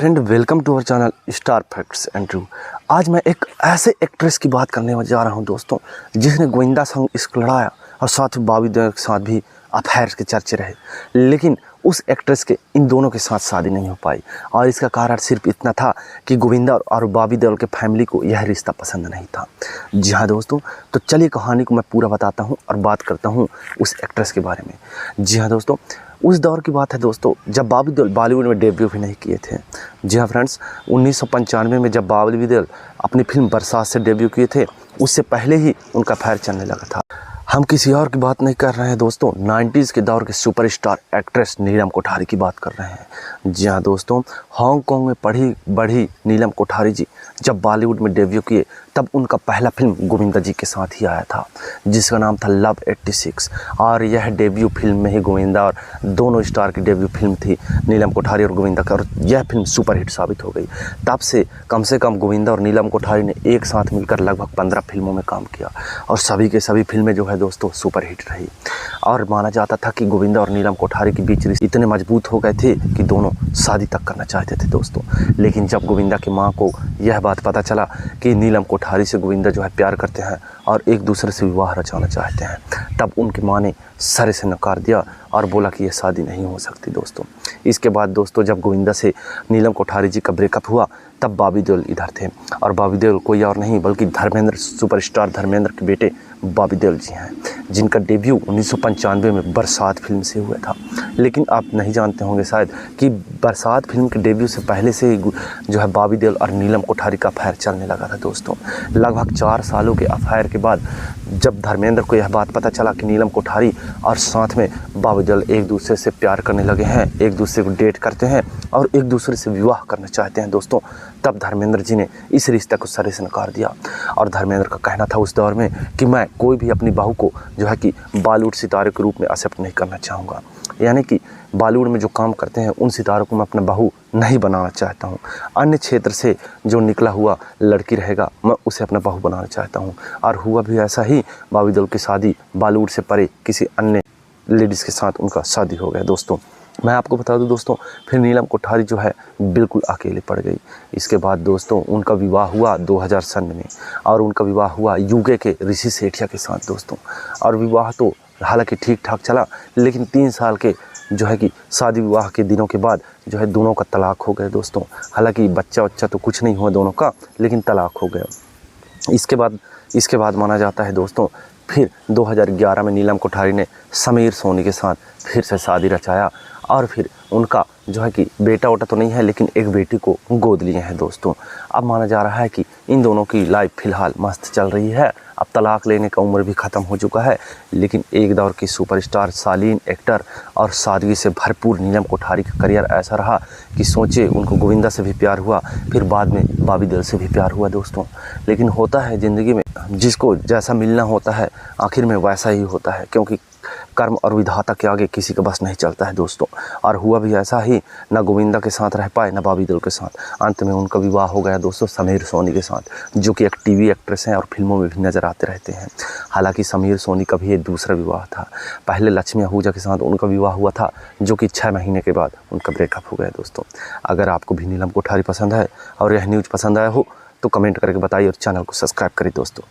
Friend, welcome to our channel star facts and true. आज मैं एक ऐसे एक्ट्रेस की बात करने जा रहा हूं दोस्तों, जिसने गोविंदा संग इश्क लड़ाया और साथ में बॉबी देओल के साथ भी अफेयर के चर्चे रहे, लेकिन उस एक्ट्रेस के इन दोनों के साथ शादी नहीं हो पाई। और इसका कारण सिर्फ इतना था कि गोविंदा और बॉबी देओल के फैमिली को यह रिश्ता पसंद नहीं था। जी हाँ दोस्तों, तो चलिए कहानी को मैं पूरा बताता हूँ और बात करता हूँ उस एक्ट्रेस के बारे में। जी हाँ दोस्तों, उस दौर की बात है दोस्तों जब बॉबी देओल बॉलीवुड में डेब्यू भी नहीं किए थे। जी हाँ फ्रेंड्स, 1995 में जब बॉबी देओल अपनी फिल्म बरसात से डेब्यू किए थे, उससे पहले ही उनका अफेयर चलने लगा था। हम किसी और की बात नहीं कर रहे हैं दोस्तों, 90s के दौर के सुपरस्टार एक्ट्रेस नीलम कोठारी की बात कर रहे हैं। जी हाँ दोस्तों, हांगकांग में पढ़ी बढ़ी नीलम कोठारी जी जब बॉलीवुड में डेब्यू किए, तब उनका पहला फिल्म गोविंदा जी के साथ ही आया था, जिसका नाम था लव 86। और यह डेब्यू फिल्म में ही गोविंदा और दोनों स्टार की डेब्यू फिल्म थी, नीलम कोठारी और गोविंदा का, और यह फिल्म सुपरहिट साबित हो गई। तब से कम गोविंदा और नीलम कोठारी ने एक साथ मिलकर लगभग 15 फिल्मों में काम किया, और सभी के सभी फिल्में जो है दोस्तों सुपरहिट रही। और माना जाता था कि गोविंदा और नीलम कोठारी के बीच रिश्ते इतने मजबूत हो गए थे कि दोनों शादी तक करना चाहते थे दोस्तों। लेकिन जब गोविंदा की माँ को यह बात पता चला कि नीलम कोठारी से गोविंदा जो है प्यार करते हैं और एक दूसरे से विवाह रचाना चाहते हैं, तब उनकी माँ ने सरे से नकार दिया और बोला कि यह शादी नहीं हो सकती दोस्तों। इसके बाद दोस्तों जब गोविंदा से नीलम कोठारी जी का ब्रेकअप हुआ, तब बॉबी देओल इधर थे, और बॉबी देओल कोई और नहीं बल्कि धर्मेंद्र, सुपरस्टार धर्मेंद्र के बेटे बॉबी देओल जी हैं, जिनका डेब्यू 1995 में बरसात फिल्म से हुआ था। लेकिन आप नहीं जानते होंगे शायद कि बरसात फिल्म के डेब्यू से पहले से ही जो है बॉबी देओल और नीलम कोठारी का अफेयर चलने लगा था दोस्तों। लगभग 4 सालों के अफेयर के बाद जब धर्मेंद्र को यह बात पता चला कि नीलम कोठारी और साथ में बॉबी देओल एक दूसरे से प्यार करने लगे हैं, एक दूसरे को डेट करते हैं और एक दूसरे से विवाह करना चाहते हैं दोस्तों, तब धर्मेंद्र जी ने इस रिश्ते को सरे से नकार दिया। और धर्मेंद्र का कहना था उस दौर में कि मैं कोई भी अपनी बहू को जो है कि बॉलीवुड सितारे के रूप में एक्सेप्ट नहीं करना चाहूँगा, यानी कि बॉलीवुड में जो काम करते हैं उन सितारों को मैं अपना बहू नहीं बनाना चाहता हूँ। अन्य क्षेत्र से जो निकला हुआ लड़की रहेगा मैं उसे अपना बहू बनाना चाहता हूँ। और हुआ भी ऐसा ही, बॉबी देओल की शादी बॉलीवुड से परे किसी अन्य लेडीज़ के साथ उनका शादी हो गया दोस्तों। मैं आपको बता दूं दोस्तों, फिर नीलम कोठारी जो है बिल्कुल अकेले पड़ गई। इसके बाद दोस्तों उनका विवाह हुआ 2000 सन में, और उनका विवाह हुआ यूके के ऋषि सेठिया के साथ दोस्तों। और विवाह तो हालांकि ठीक ठाक चला, लेकिन 3 साल के जो है कि शादी विवाह के दिनों के बाद जो है दोनों का तलाक हो गया दोस्तों। हालांकि बच्चा तो कुछ नहीं हुआ दोनों का, लेकिन तलाक हो गया। इसके बाद माना जाता है दोस्तों फिर 2011 में नीलम कोठारी ने समीर सोनी के साथ फिर से शादी रचाया, और फिर उनका जो है कि बेटा वोटा तो नहीं है, लेकिन एक बेटी को गोद लिए हैं दोस्तों। अब माना जा रहा है कि इन दोनों की लाइफ फ़िलहाल मस्त चल रही है। अब तलाक लेने का उम्र भी ख़त्म हो चुका है, लेकिन एक दौर की सुपरस्टार, शालीन एक्टर और सादगी से भरपूर नीलम कोठारी का करियर ऐसा रहा कि सोचे उनको गोविंदा से भी प्यार हुआ, फिर बाद में बॉबी देओल से भी प्यार हुआ दोस्तों। लेकिन होता है ज़िंदगी में, जिसको जैसा मिलना होता है आखिर में वैसा ही होता है, क्योंकि कर्म और विधाता के आगे किसी का बस नहीं चलता है दोस्तों। और हुआ भी ऐसा ही, ना गोविंदा के साथ रह पाए ना बॉबी देओल के साथ। अंत में उनका विवाह हो गया दोस्तों समीर सोनी के साथ, जो कि एक टीवी एक्ट्रेस हैं और फिल्मों में भी नज़र आते रहते हैं। हालांकि समीर सोनी का भी एक दूसरा विवाह था। पहले लक्ष्मी आहूजा के साथ उनका विवाह हुआ था, जो कि 6 महीने के बाद उनका ब्रेकअप हो गया दोस्तों। अगर आपको भी नीलम कोठारी पसंद है और यह न्यूज़ पसंद आया हो तो कमेंट करके बताइए और चैनल को सब्सक्राइब करिए दोस्तों।